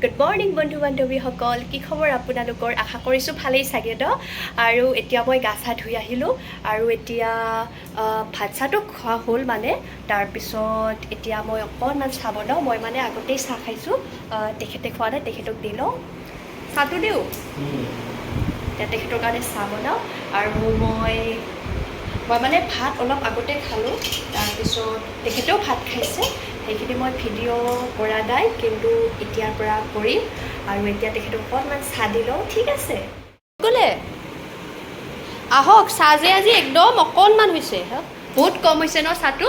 Good morning বন্ধু বান্ধৱীসকল, কি খবৰ আপোনালোকৰ? আশা কৰিছোঁ ভালেই চাগে ন। আৰু এতিয়া মই গা চা ধুই আহিলোঁ আৰু এতিয়া ভাত চাহটো খোৱা হ'ল মানে। তাৰপিছত এতিয়া মই অকণমান চাহ বনাওঁ। মই মানে আগতেই চাহ খাইছোঁ, তেখেতে খোৱা নাই, তেখেতক দি লওঁ। চাহটো দিওঁ, এতিয়া তেখেতৰ কাৰণে চাহ বনাওঁ। আৰু মই মানে ভাত অলপ আগতে খালোঁ, তাৰপিছত তেখেতেও ভাত খাইছে। সেইখিনি মই ভিডিঅ' কৰা নাই, কিন্তু এতিয়াৰ পৰা কৰিম। আৰু এতিয়া তেখেতক অকণমান চাহ দি লওঁ, ঠিক আছে? গ'লে আহক, চাহ যে আজি একদম অকণমান হৈছে, বহুত কম হৈছে ন চাহটো।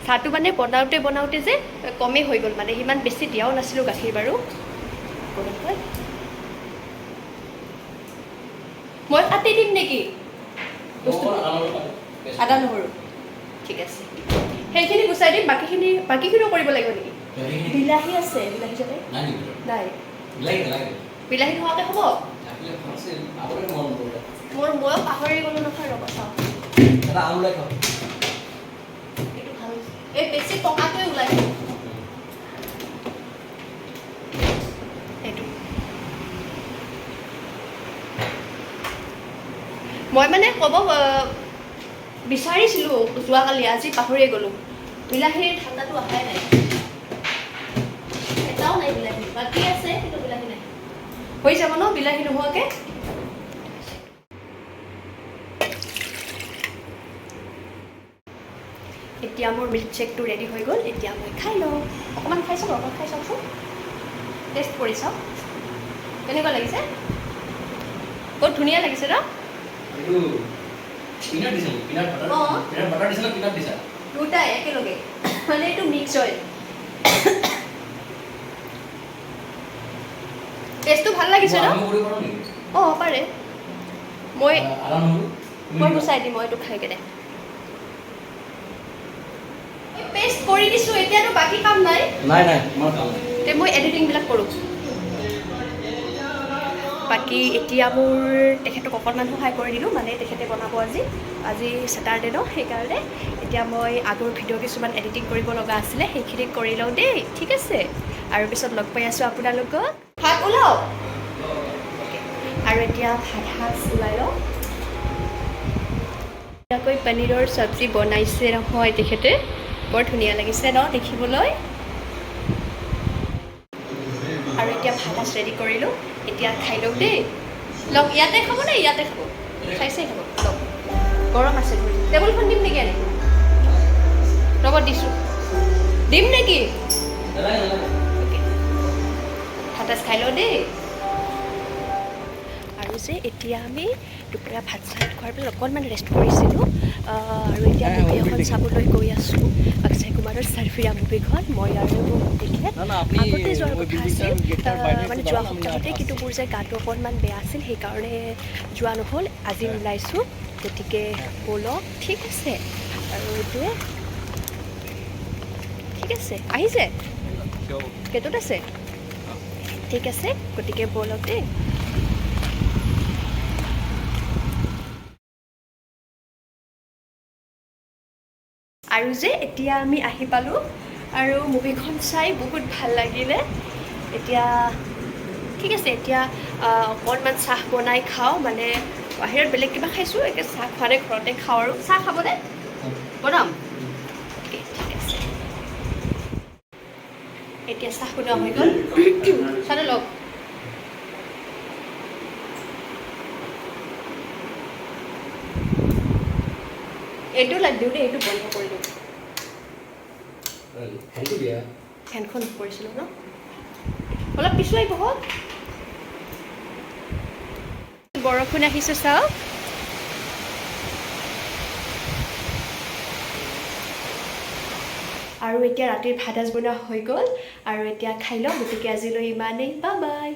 চাহটো মানে বনাওঁতে যে কমেই হৈ গ'ল, মানে সিমান বেছি দিয়াও নাছিলোঁ গাখীৰ বাৰু। মই কাটি দিম নেকি আদা নহৰু? ঠিক আছে, সেইখিনি গুচাই দিম। বাকীখিনিও কৰিব লাগিব নেকি? বিলাহী আছে, বিলাহী জানে নাই? বিলাহী নোহোৱাকৈ হ'ব? মই পাহৰি গ'লোঁ নহয়, ৰ'ব চাওঁ। এইটো ভাল, এই বেছি পকাটোৱে ওলাই দিব। এইটো মই মানে ক'ব বিচাৰিছিলোঁ যোৱাকালি, আজি পাহৰিয়ে গ'লোঁ। বিলাহীৰ ঠাণ্ডাটো অহাই নাই, এটাও নাই বিলাহী। বাকী আছে কিন্তু বিলাহী নাই। হৈ যাব ন বিলাহী নোহোৱাকৈ? এতিয়া মোৰ মিল্কশ্বেকটো ৰেডি হৈ গ'ল, এতিয়া মই খাই লওঁ। অকণমান খাই চাওক, অকণমান খাই চাওকচোন, টেষ্ট কৰি চাওক কেনেকুৱা লাগিছে। বহুত ধুনীয়া লাগিছে ন? দুটাই একেলগে, মানে এইটো মিক্স হয়। টেষ্টটো ভাল লাগিছে ন? অঁ পাৰে, মই গুচাই দিম। মই এইটো খাই কেনে পেষ্ট কৰি দিছোঁ, এতিয়াতো বাকী কাম নাই। তে মই এডিটিংবিলাক কৰোঁ। বাকী এতিয়া মোৰ তেখেতক অকণমান সহায় কৰি দিলোঁ, মানে তেখেতে বনাব আজি ছেটাৰডে ন, সেইকাৰণে এতিয়া মই আগৰ ভিডিঅ' কিছুমান এডিটিং কৰিব লগা আছিলে, সেইখিনি কৰি লওঁ দেই, ঠিক আছে? আৰু পিছত লগ পাই আছোঁ আপোনালোকক। ভাত ওলাওঁ আৰু এতিয়া ভাত সাজ ওলাই লওঁ। ধুনীয়াকৈ পনীৰৰ চব্জি বনাইছে নহয় তেখেতে, বৰ ধুনীয়া লাগিছে ন দেখিবলৈ। আৰু এতিয়া ভাত সাজ ৰেডি কৰিলোঁ, এতিয়া খাই লওঁ দেই। লওক, ইয়াতে খাব নে ইয়াতে খাব? খাইছে খাব, লওক। গৰম আছে, টেবুলখন দিম নেকি? আনি ৰ'ব, দিছোঁ। দিম নেকি? ভাত সাজ খাই লওঁ দেই। আৰু যে এতিয়া আমি দুপৰীয়া ভাত চাত খোৱাৰ পিছত অকণমান ৰেষ্ট কৰিছিলোঁ, আৰু এতিয়া মুভি এখন চাবলৈ গৈ আছোঁ, অক্ষয় কুমাৰৰ চাৰ্ফিয়া মুভিখন। মই আৰু তেখেত আগতে যোৱাৰ কথা আছিল, মানে যোৱা সপ্তাহতে, কিন্তু মোৰ যে গাটো অকণমান বেয়া আছিল, সেইকাৰণে যোৱা নহ'ল। আজি ওলাইছোঁ, গতিকে ব'লক, ঠিক আছে? আৰু এইটোৱে ঠিক আছে, আহিছে গেটত আছে, ঠিক আছে? গতিকে ব'লক দেই। আৰু যে এতিয়া আমি আহি পালোঁ, আৰু মুভিখন চাই বহুত ভাল লাগিলে। এতিয়া ঠিক আছে, এতিয়া অকণমান চাহ বনাই খাওঁ, মানে বাহিৰত বেলেগ কিবা খাইছোঁ, এতিয়া চাহ খোৱা নাই, ঘৰতে খাওঁ। আৰু চাহ খাবনে? বনাম? অ'কে, ঠিক আছে। এতিয়া চাহ বনোৱা হৈ গ'ল, চাহ লওক। এইটো লাগ দিওঁ দেই, এইটো বন্ধ কৰি দিওঁ। ফেনখন কৰিছিলোঁ ন, অলপ পিছুৱাই বহক। বৰষুণ আহিছে চাওক। আৰু এতিয়া ৰাতিৰ ভাত সাজ বনোৱা হৈ গ'ল, আৰু এতিয়া খাই লওঁ। গতিকে আজিলৈ ইমানেই, বাই বাই।